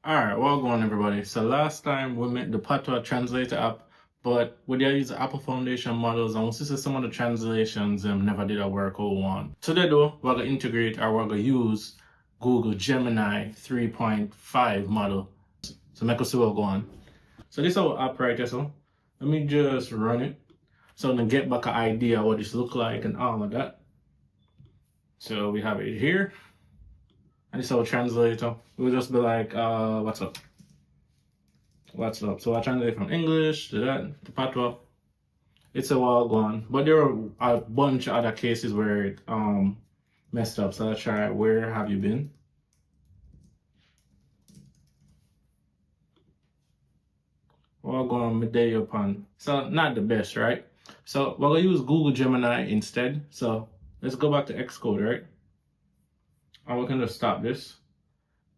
Alright, well going everybody. So last time we made the Patois Translator app, but we did use the Apple Foundation models and we see some of the translations never did a work how we want. Today though, we're gonna integrate or we're gonna use Google Gemini 3.5 model. So make us see what's going on. So this is our app right here, so let me just run it. So I'm gonna get back an idea what this look like and all of that. So we have it here. And this is our translator. It will just be like, what's up? What's up? So I translate from English to that, to Patois. It's a while gone. But there are a bunch of other cases where it messed up. So let's try where have you been? Well going midday upon. So not the best, right? So we're gonna use Google Gemini instead. So let's go back to Xcode, right? And we can just stop this.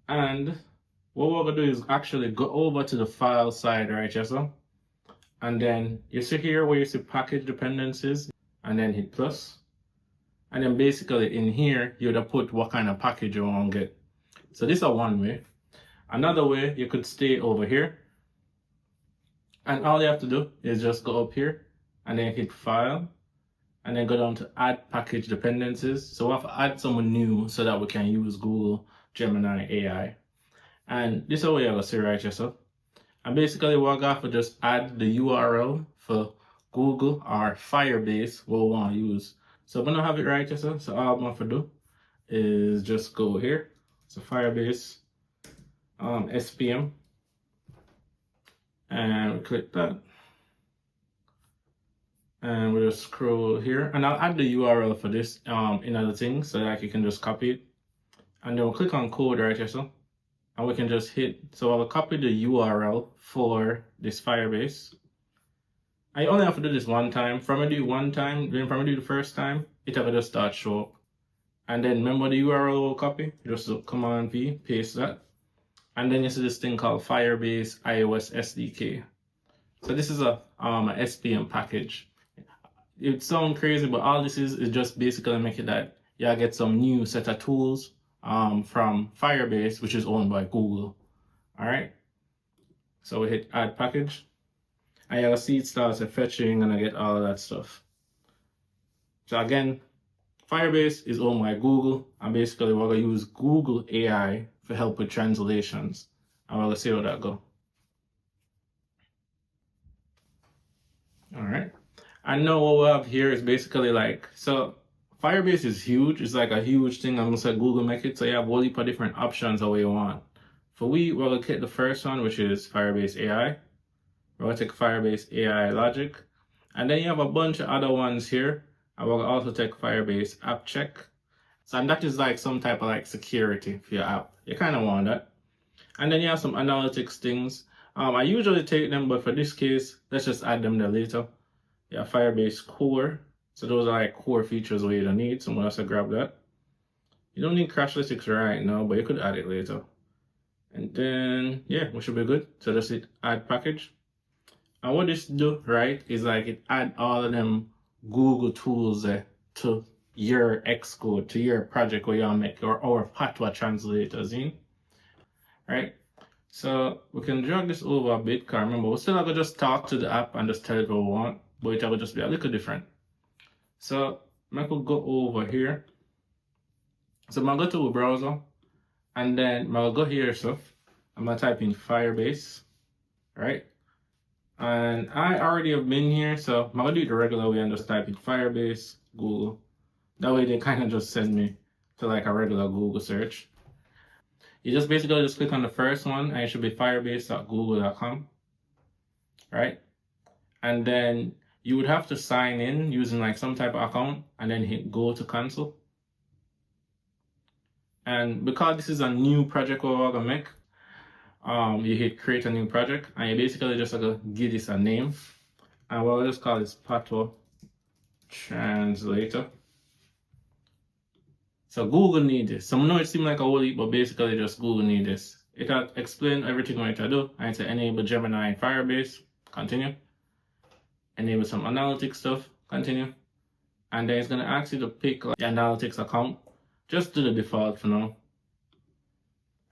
And what we're gonna do is actually go over to the file side right here, so. And then you see here where you see package dependencies and then hit plus. And then basically in here, you'd have put what kind of package you want to get. So this is one way. Another way, you could stay over here. And all you have to do is just go up here and then hit file. And then go down to add package dependencies. So we have to add someone new so that we can use Google Gemini AI. And this is what you're going to see right here. So, and basically we're going to just add the URL for Google or Firebase what we want to use. So I'm going to have it right here. So all I'm going to do is just go here. So Firebase SPM. And we click that. And we'll just scroll here and I'll add the URL for this in other things so that you can just copy it. And then we'll click on code right here, so. And we can just hit, so I'll copy the URL for this Firebase. I only have to do this one time. From I do it one time, then from I do the first time, it will just start show up. And then remember the URL will copy, just Command V, paste that. And then you see this thing called Firebase iOS SDK. So this is a SPM package. It sounds crazy, but all this is just basically make it that you get some new set of tools from Firebase, which is owned by Google. All right. So we hit add package, and you'll see it starts fetching, and I get all of that stuff. So again, Firebase is owned by Google, and basically we're gonna use Google AI for help with translations, and we're gonna see how that go. All right. And now what we have here is basically like, so Firebase is huge. It's like a huge thing. I'm gonna say Google make it. So you have a whole heap of different options that you want. For we're gonna click the first one, which is Firebase AI. We're gonna take Firebase AI Logic. And then you have a bunch of other ones here. And we're gonna also take Firebase App Check. So and that is like some type of like security for your app. You kind of want that. And then you have some analytics things. I usually take them, but for this case, let's just add them there later. Yeah, Firebase Core. So those are like core features where you don't need. Someone else to grab that. You don't need Crashlytics right now, but you could add it later. And then, yeah, we should be good. So just hit add package. And what this do, right, is like it add all of them Google tools to your Xcode, to your project where you make our Patois translators in. Right? So we can drag this over a bit, because remember, we're still gonna just talk to the app and just tell it what we want, but it will just be a little different. So I could go over here. So I'm gonna go to a browser, and then I'm gonna go here, so I'm gonna type in Firebase, right? And I already have been here, so I'm gonna do it the regular way and just type in Firebase Google. That way they kind of just send me to like a regular Google search. You just basically just click on the first one, and it should be firebase.google.com, right? And then you would have to sign in using like some type of account, and then hit go to console. And because this is a new project we're gonna make, you hit create a new project, and you basically just gonna give this a name, and we'll just call this Patois Translator. So Google need this. So I know it seems like a whole heap, but basically just Google need this. It will explain everything what it do. I say enable Gemini and Firebase, continue. Enable some analytics stuff, continue. And then it's gonna ask you to pick like the analytics account. Just do the default for now.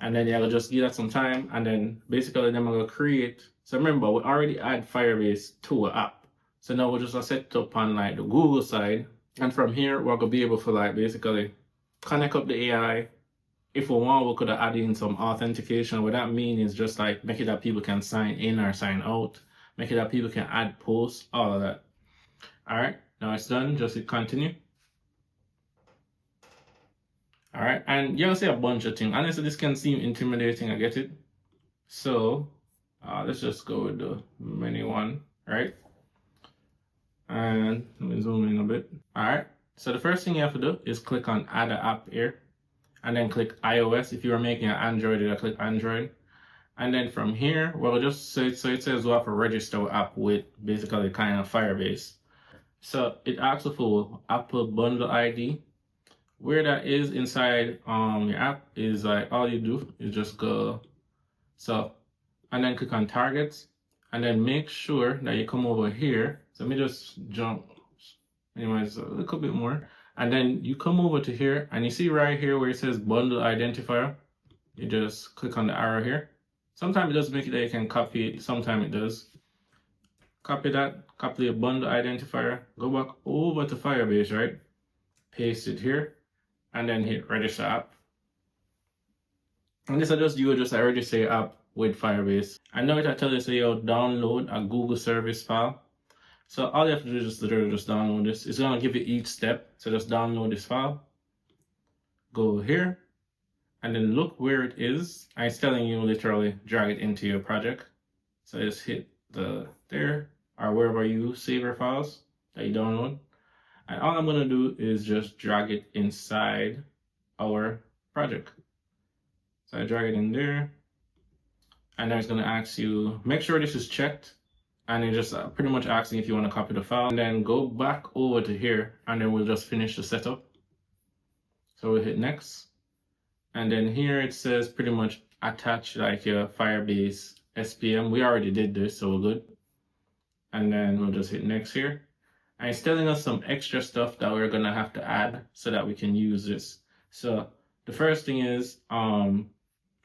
And then you'll just give that some time, and then basically then we're gonna create. So remember, we already add Firebase to our app. So now we're just gonna set it up on like the Google side. And from here, we're gonna be able to like basically connect up the AI. If we want, we could add in some authentication. What that means is just like make it that people can sign in or sign out, make it that people can add posts, all of that. All right, now it's done. Just hit continue. All right, and you'll see a bunch of things. Honestly, this can seem intimidating. I get it. So let's just go with the menu one, right? And let me zoom in a bit. All right. So the first thing you have to do is click on add an app here, and then click iOS. If you are making an Android, you'll click Android. And then from here, well, just so it says we have to register our app with basically kind of Firebase. So it asks for Apple Bundle ID. Where that is inside your app is like all you do is just go and then click on targets, and then make sure that you come over here. So let me just jump anyways a little bit more, and then you come over to here, and you see right here where it says bundle identifier. You just click on the arrow here. Sometimes it does make it that you can copy it, sometimes it does. Copy that, copy the bundle identifier, go back over to Firebase, right? Paste it here, and then hit register app. And this will just a register your app with Firebase. I know it I tell you so you download a Google service file. So all you have to do is just download this. It's gonna give you each step. So just download this file. Go here, and then look where it is. And it's telling you literally drag it into your project. So just hit there or wherever you save your files that you download. And all I'm gonna do is just drag it inside our project. So I drag it in there, and then it's gonna ask you, make sure this is checked, and it just pretty much asking if you want to copy the file, and then go back over to here, and then we'll just finish the setup. So we'll hit next, and then here it says pretty much attach like your Firebase SPM. We already did this, so we're good. And then we'll just hit next here. And it's telling us some extra stuff that we're gonna have to add so that we can use this. So the first thing is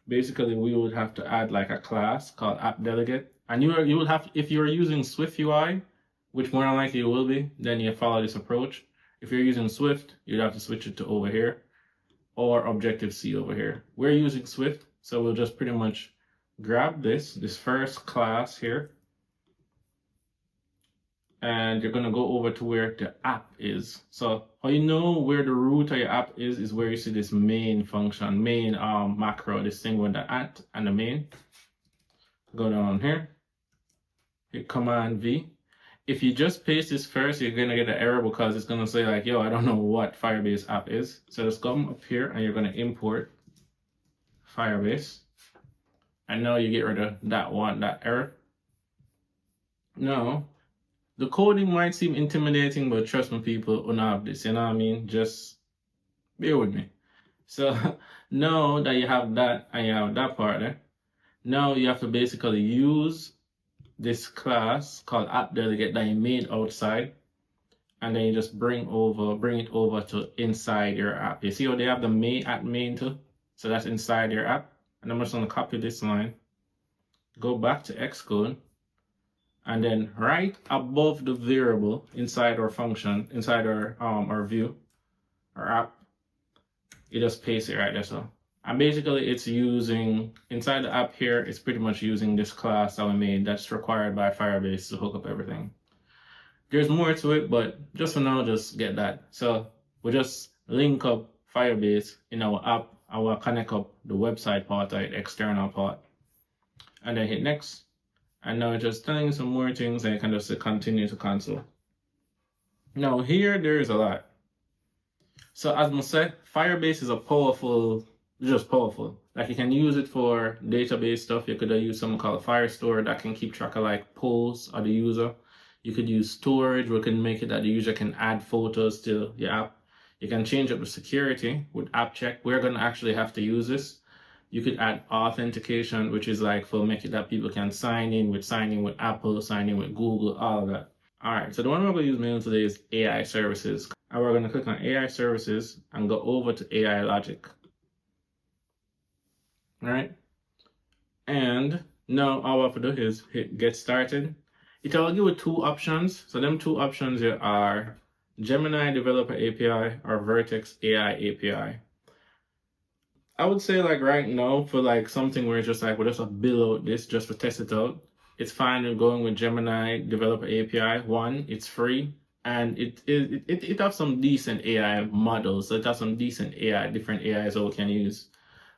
basically we would have to add like a class called app delegate. And you will have, if you're using Swift UI, which more than likely you will be, then you follow this approach. If you're using Swift, you'd have to switch it to over here, or Objective-C over here. We're using Swift, so we'll just pretty much grab this first class here, and you're gonna go over to where the app is. So how you know where the root of your app is where you see this main function, main macro, this thing with the at and the main. Go down here, hit Command V. If you just paste this first, you're gonna get an error because it's gonna say like, yo, I don't know what Firebase app is. So just come up here and you're gonna import Firebase. And now you get rid of that error. Now, the coding might seem intimidating, but trust me, people who have this, you know what I mean? Just bear with me. So now that you have that and you have that part there, now you have to basically use this class called app delegate that you made outside, and then you just bring it over to inside your app. You see how they have the main too? So that's inside your app. And I'm just gonna copy this line, go back to Xcode, and then right above the variable inside our function, inside our view, our app, you just paste it right there. So, and basically it's using, inside the app here, it's pretty much using this class that we made that's required by Firebase to hook up everything. There's more to it, but just for now, just get that. So we'll just link up Firebase in our app, and we'll connect up the website part, the external part, and then hit next. And now it's just telling you some more things, and you can just continue to console. Now here, there is a lot. So as I said, Firebase is just powerful. Like you can use it for database stuff. You could use something called Firestore that can keep track of like posts of the user. You could use storage, we can make it that the user can add photos to your app. You can change up the security with app check. We're gonna actually have to use this. You could add authentication, which is like for make it that people can sign in with Apple, sign in with Google, all of that. All right, so the one we're going to use mainly today is AI services. And we're going to click on AI services and go over to AI logic. All right. And now all I have to do is hit get started. It will give you two options. So them two options here are Gemini Developer API or Vertex AI API. I would say like right now for like something where it's just like we're just build out this just to test it out. It's fine with going with Gemini Developer API. One, it's free and it has some decent AI models. So it has some decent AI, different AIs that we can use.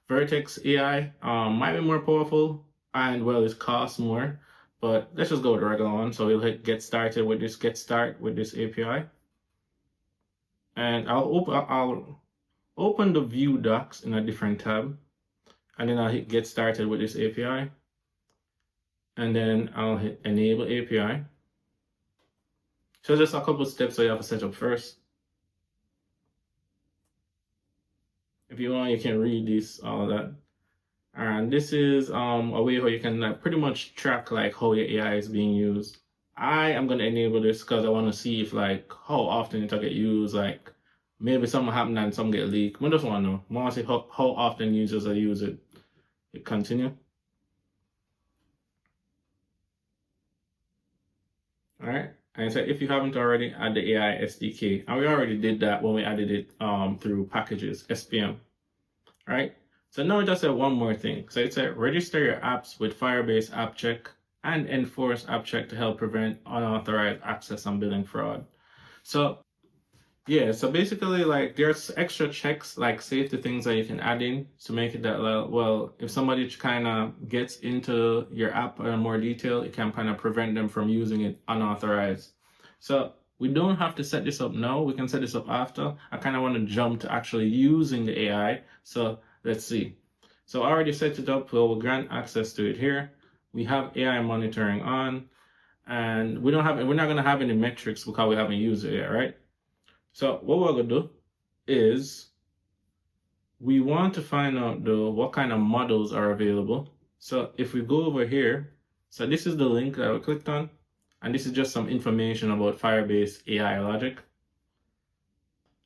Vertex AI might be more powerful and well it costs more, but let's just go with the regular one. So we'll hit get started with this get start with this API. And I'll open the view docs in a different tab, and then I'll hit get started with this API, and then I'll hit enable API. So just a couple steps that you have to set up first. If you want, you can read this, all that. And this is a way how you can pretty much track like how your AI is being used. I am gonna enable this because I want to see if like how often it will get used, like maybe something happen and some get leaked. We just want to know. I want to see how often users are use it. Hit continue. All right. And so if you haven't already, add the AI SDK. And we already did that when we added it through packages, SPM. All right. So now it does say one more thing. So it said register your apps with Firebase App Check and enforce App Check to help prevent unauthorized access and billing fraud. So yeah, so basically like there's extra checks like safety things that you can add in to make it that well, if somebody kind of gets into your app in more detail, it can kind of prevent them from using it unauthorized. So we don't have to set this up now. We can set this up after. I kind of want to jump to actually using the AI. So let's see. So I already set it up. We'll grant access to it here. We have AI monitoring on, and we're not going to have any metrics because we haven't used it yet, right? So what we're going to do is we want to find out though what kind of models are available. So if we go over here, so this is the link that we clicked on, and this is just some information about Firebase AI logic.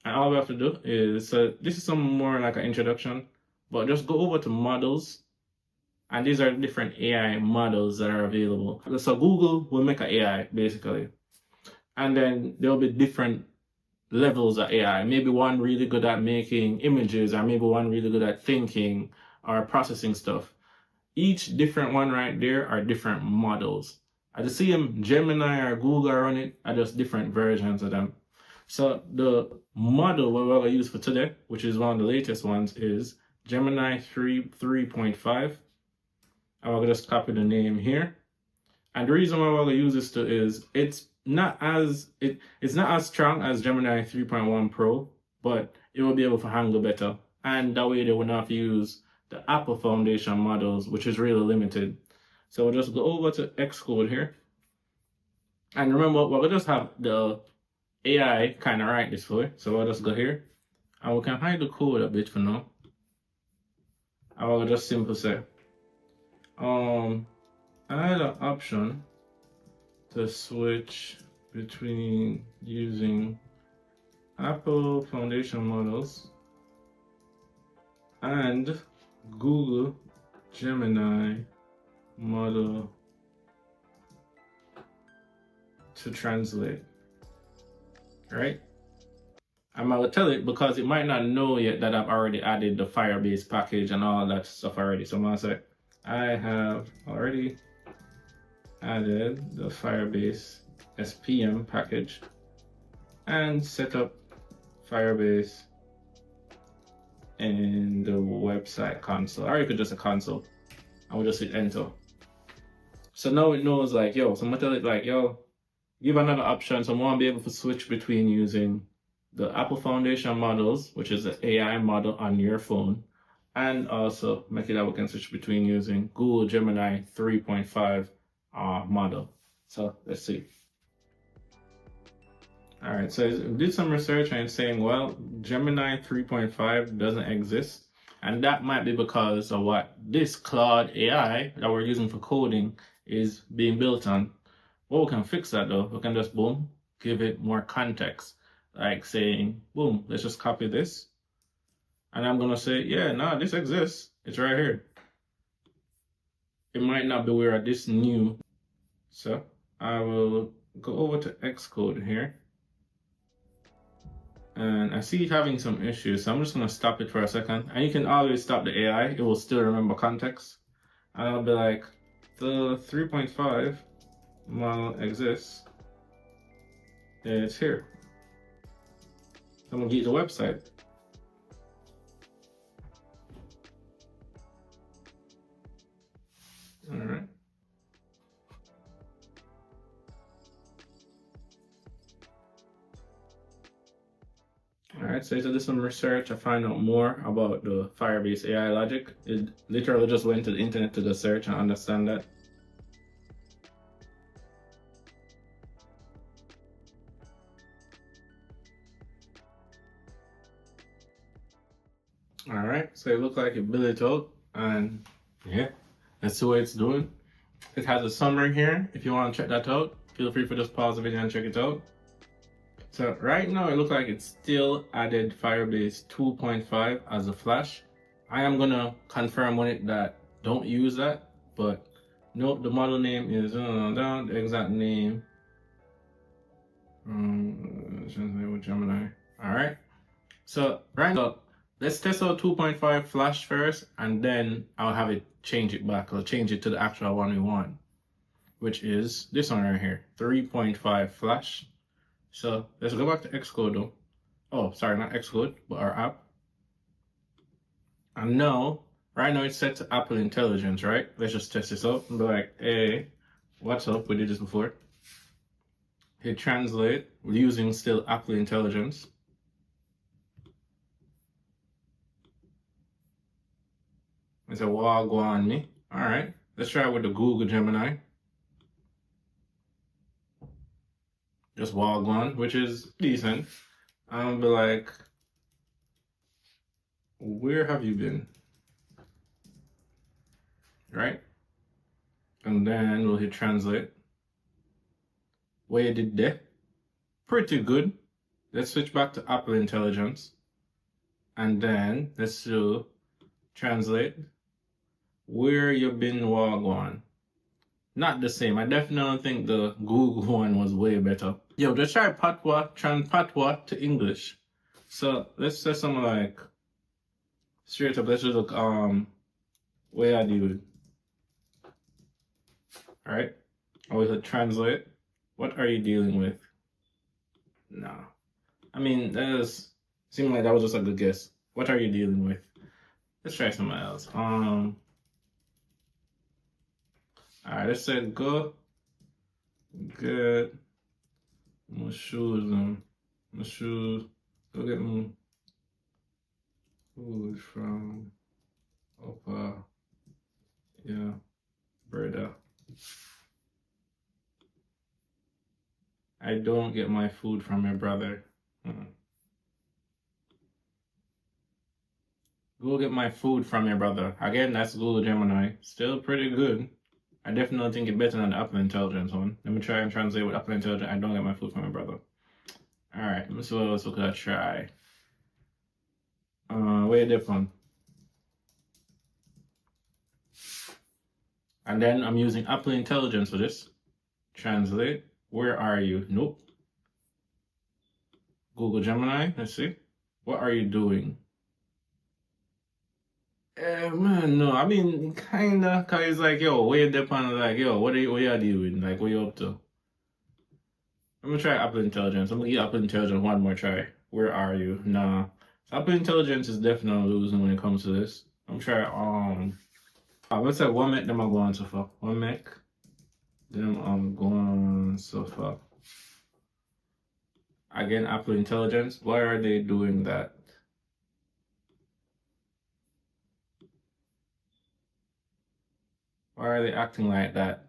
And all we have to do is, so this is some more like an introduction, but just go over to models, and these are different AI models that are available. So Google will make an AI basically, and then there'll be different levels of AI. Maybe one really good at making images, or maybe one really good at thinking or processing stuff. Each different one right there are different models. At the same Gemini or Google are on it are just different versions of them. So the model we're going to use for today, which is one of the latest ones, is Gemini 3.5. I'm going to just copy the name here. And the reason why we're going to use this is it's not as strong as Gemini 3.1 Pro, but it will be able to handle better. And that way they will not have to use the Apple Foundation models, which is really limited. So we'll just go over to Xcode here. And remember, we'll just have the AI kind of write this for you. So we'll just go here. And we can hide the code a bit for now. I will just simply say, add an option to switch between using Apple Foundation models and Google Gemini model to translate. Right? I'm going to tell it because it might not know yet that I've already added the Firebase package and all that stuff already. So I'm going to say, I have already added the Firebase SPM package and set up Firebase in the website console, or you could just a console. I will just hit enter. So now it knows like, yo, so I'm gonna tell it like, yo, give another option. So I'm gonna be able to switch between using the Apple Foundation models, which is the AI model on your phone, and also make it that we can switch between using Google Gemini 3.5 model. So let's see. All right, so I did some research and it's saying, well, Gemini 3.5 doesn't exist. And that might be because of what this Claude AI that we're using for coding is being built on. Well, we can fix that though. We can just, boom, give it more context. Like saying, boom, let's just copy this. And I'm going to say, yeah, no, this exists. It's right here. it might not be where this new. So I will go over to Xcode here. And I see it having some issues, so I'm just gonna stop it for a second. And you can always stop the AI, it will still remember context. And I'll be like, the 3.5 model exists. It's here. I'm gonna get the website. All right. All right, so I did some research to find out more about the Firebase AI logic. It literally just went to the internet to go search and understand that. All right, so it looks like it built it out, and yeah, let's see what it's doing. It has a summary here. If you want to check that out, feel free to just pause the video and check it out. So right now it looks like it still added Firebase 2.5 as a Flash. I am gonna confirm on it that don't use that, but note the model name is the exact name. Gemini. All right. So right now, let's test out 2.5 Flash first, and then I'll have it change it back. I'll change it to the actual one we want, which is this one right here, 3.5 Flash. So let's go back to Xcode though. Oh, sorry, not Xcode, but our app. And now, right now it's set to Apple Intelligence, right? Let's just test this out and be like, hey, what's up? We did this before. Hit translate. We're using still Apple Intelligence. It's a wall go on me. All right, let's try it with the Google Gemini. Just wall on, which is decent. I'll be like, where have you been? Right? And then we'll hit translate. What you did there? Pretty good. Let's switch back to Apple Intelligence. And then let's do translate. Where you been while gone? Not the same. I definitely think the Google one was way better. Yo, just try Patois, Patois to English. So let's say something like straight up, let's just look where I do. Alright? Always a translate. What are you dealing with? No. I mean, that seemed like that was just a good guess. What are you dealing with? Let's try something else. Alright, let's say go get my shoes. My shoes. Go get my food from Opa. Yeah, brother. I don't get my food from my brother. Go get my food from your brother. Again, that's Google Gemini. Still pretty good. I definitely think it's better than the Apple Intelligence one. Let me try and translate with Apple Intelligence. I don't get my food from my brother. Alright, let me see what else we could try. Where different. And then I'm using Apple Intelligence for this. Translate. Where are you? Nope. Google Gemini. Let's see. What are you doing? Man, no. I mean, kinda. Cause it's like, yo, where you depend? Like, yo, what are you doing? Like, what you up to? I'm gonna try Apple Intelligence. I'm gonna give Apple Intelligence one more try. Where are you? Nah. Apple Intelligence is definitely losing when it comes to this. I'm trying let's say one make them are going so far. One make them going so far. Again, Apple Intelligence. Why are they doing that? Why are they acting like that?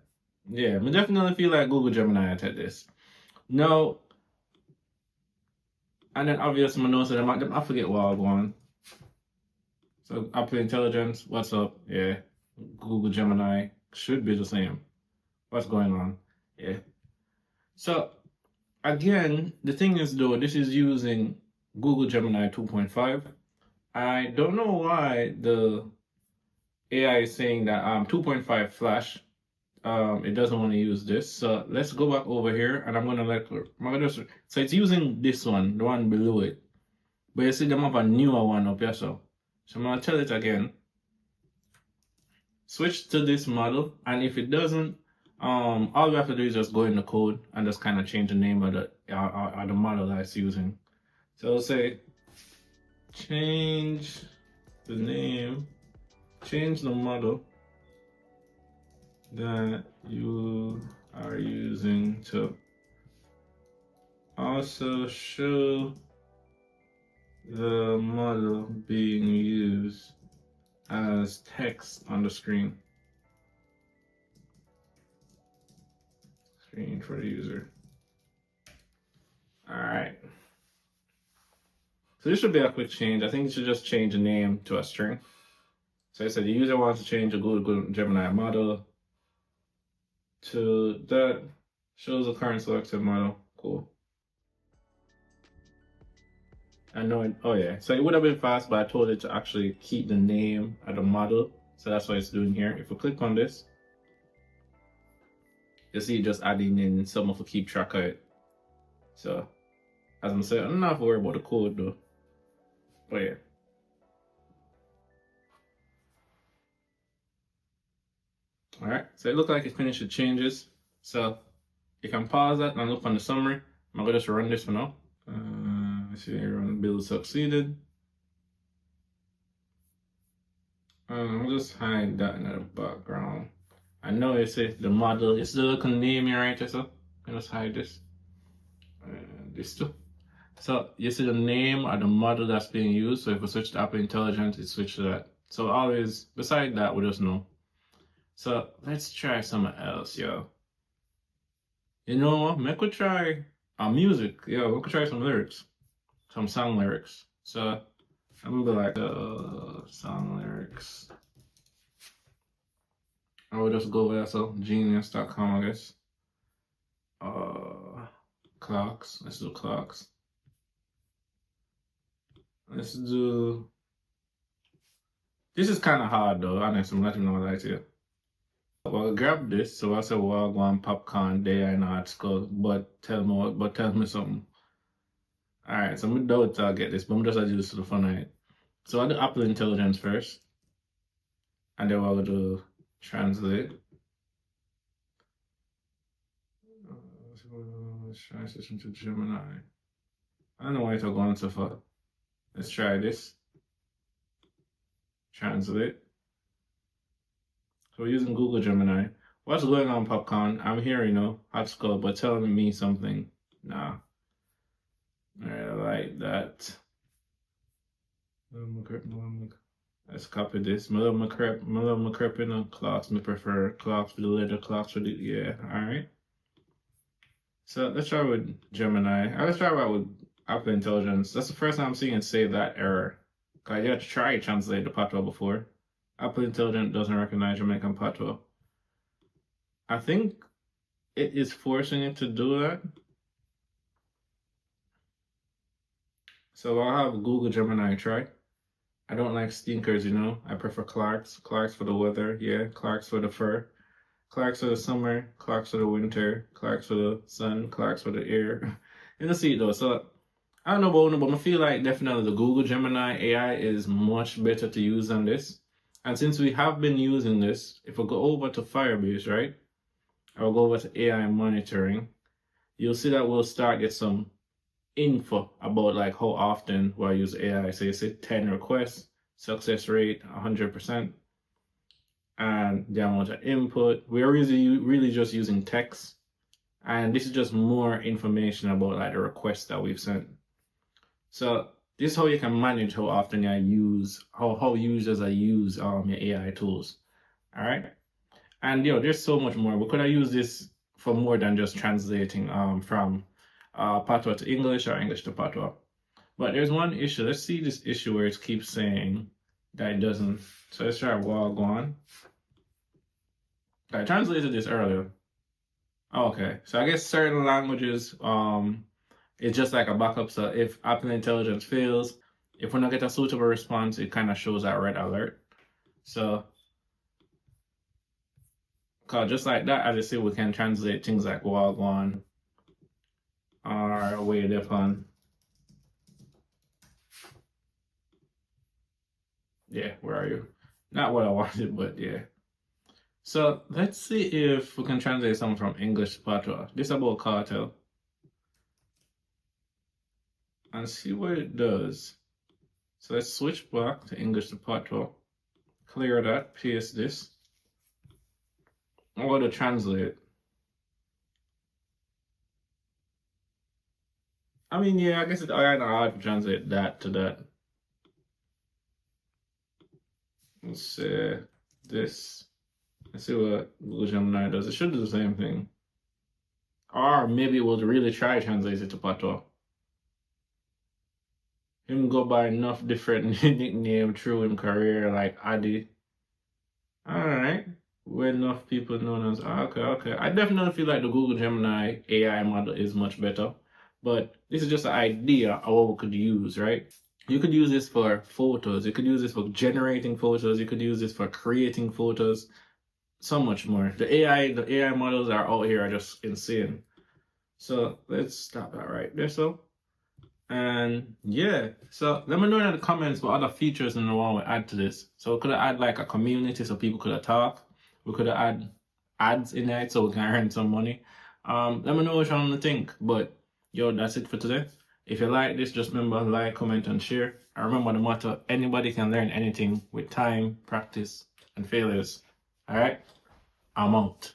Yeah, I definitely feel like Google Gemini at this. No. And then obviously I know so I forget what I want. So Apple Intelligence, what's up? Yeah. Google Gemini should be the same. What's going on? Yeah. So again, the thing is though, this is using Google Gemini 2.5. I don't know why the AI is saying that 2.5 Flash, it doesn't want to use this. So let's go back over here, and I'm gonna just, so it's using this one, the one below it. But you see them have a newer one up here, so I'm gonna tell it again. Switch to this model, and if it doesn't, all we have to do is just go in the code and just kind of change the name of the model that it's using. So I'll say change the name, change the model that you are using to also show the model being used as text on the screen for the user. All right. So this should be a quick change. I think you should just change the name to a string. So I said the user wants to change the Google Gemini model to that shows the current selected model. Cool. I know it, oh yeah. So it would have been fast, but I told it to actually keep the name of the model. So that's what it's doing here. If we click on this, you see it just adding in someone to keep track of it. So as I'm saying, I'm not worried about the code though. But yeah. All right, so it looks like it finished the changes. So you can pause that and look on the summary. I'm gonna just run this for now. Let's see here, run build succeeded. I'll just hide that in the background. I know it says the model, it's the local name here, right? So I'm just hide this. This too. So you see the name of the model that's being used. So if we switch to Apple Intelligence, it switched to that. So always, beside that, we just know. So let's try something else, yo. You know what? Make we try music. Yo, we could try some lyrics. Some song lyrics. So I'm gonna be like song lyrics. I will just go there, so genius.com, I guess. Clocks. Let's do clocks. Let's do. This is kind of hard though, honestly. I'm not even gonna lie to you. Well, grab this. So I said, well, go on popcorn day and art school, but tell me something. All right, so I'm gonna doubt I'll get this, but I'm just gonna do this to the fun of it. So I'll do Apple Intelligence first, and then we'll do translate. Transition to Gemini. I don't know why it's going so far. Let's try this. Translate. So we're using Google Gemini. What's going on, popcorn? I'm here, you know, hot skull, but telling me something. Nah. I like that. Let's copy this. My love McCrep, you know, clocks. Me prefer clocks for the leather, clocks for the, yeah, alright. So let's try with Gemini. Let's try with Apple Intelligence. That's the first time I'm seeing it say that error. I had to try to translate the patois before. Apple Intelligence doesn't recognize Jamaican patois. I think it is forcing it to do that. So I'll have Google Gemini try. I don't like stinkers, you know. I prefer Clarks. Clarks for the weather, yeah. Clarks for the fur. Clarks for the summer. Clarks for the winter. Clarks for the sun. Clarks for the air. You can see it though. So I don't know about but I feel like definitely the Google Gemini AI is much better to use than this. And since we have been using this, if we go over to Firebase, right? I'll go over to AI monitoring. You'll see that we'll start get some info about like how often we use AI. So you see 10 requests, success rate 100%, and the amount of input. We're really just using text, and this is just more information about like the requests that we've sent. So this is how you can manage how often you use, how users use your AI tools. All right, and there's so much more. We could have used this for more than just translating from patois to English or English to patois. But there's one issue. Let's see this issue where it keeps saying that it doesn't. So let's try Wagwan. I translated this earlier. Okay, so I guess certain languages, it's just like a backup. So if Apple Intelligence fails, if we don't get a suitable response, it kind of shows that red alert. So Cause just like that, as you see, we can translate things like wagwan or way different. Yeah, where are you? Not what I wanted, but yeah. So let's see if we can translate something from English to Patois. This about cartel. And see what it does. So let's switch back to English to Patois. Clear that, paste this. I'm going to translate. I mean, yeah, I guess it's kind of hard to translate that to that. Let's say this. Let's see what Google Gemini does. It should do the same thing. Or maybe it will really try to translate it to Patois. Him go by enough different nickname through him career, like Adi. Alright. Where enough people known as okay. I definitely feel like the Google Gemini AI model is much better. But this is just an idea of what we could use, right? You could use this for photos, you could use this for generating photos, you could use this for creating photos, so much more. The AI models are out here are just insane. So let's stop that right there. So and yeah, so let me know in the comments what other features in the one we add to this. So we could have add like a community so people could have talk. We could have add ads in it so we can earn some money. Let me know what you want to think. But yo, that's it for today. If you like this, just remember like, comment, and share. And remember the motto: anybody can learn anything with time, practice, and failures. All right, I'm out.